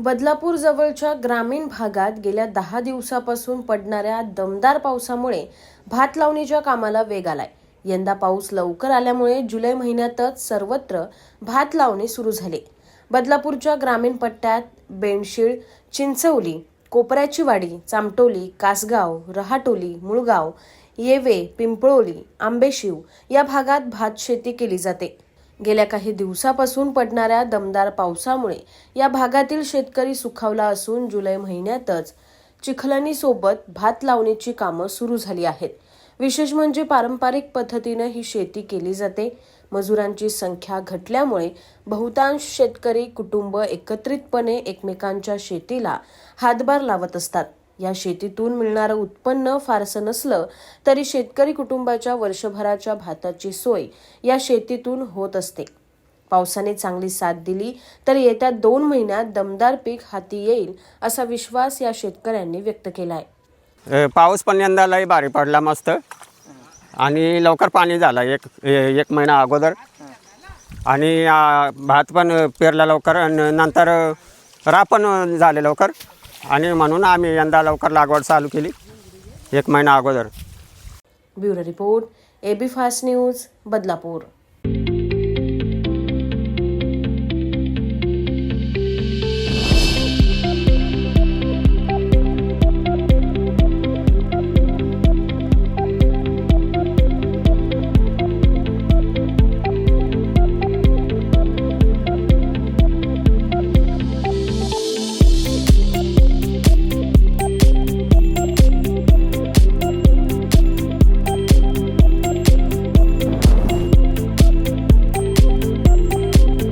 बदलापूर जवळच्या ग्रामीण भागात गेल्या 10 दिवसापासून पडणाऱ्या दमदार पावसामुळे भात लावणीच्या कामाला वेग आलाय। यंदा पाऊस लवकर आल्यामुळे जुलै महिन्यातच सर्वत्र भात लावणी सुरू झाली। बदलापूरच्या ग्रामीण पट्ट्यात बेंडशीळ, चिंचवली, कोपऱ्याची वाडी, चामटोली, कासगाव, रहाटोली, मुळगाव, येवे, पिंपळोली, आंबेशिव या भागात भात शेती केली जाते। गेल्या काही दिवसापासून पडणाऱ्या दमदार पावसामुळे या भागातील शेतकरी सुखावला असून जुलै महिन्यातच चिखलणीसोबत भात लावणीची कामं सुरू झाली आहेत। विशेष म्हणजे पारंपरिक पद्धतीने ही शेती केली जाते। मजुरांची संख्या घटल्यामुळे बहुतांश शेतकरी कुटुंब एकत्रितपणे एकमेकांच्या शेतीला हातभार लावत असतात। या शेतीतून मिळणारं उत्पन्न फारसं नसलं तरी शेतकरी कुटुंबाच्या वर्षभराच्या भाताची सोय या शेतीतून होत असते। पावसाने चांगली साथ दिली तर येत्या 2 महिन्यात दमदार पीक हाती येईल असा विश्वास या शेतकऱ्यांनी व्यक्त केला आहे। पाऊस पण यंदा लई भारी पडला मस्त आणि लवकर पाणी झाला एक महिना अगोदर आणि भात पण पेरला लवकर आणि नंतर रापण झाले लवकर आणि म्हणून आम्ही यंदा लवकर लागवड चालू केली 1 महिना अगोदर। Bureau report, AB fast news, Badlapur.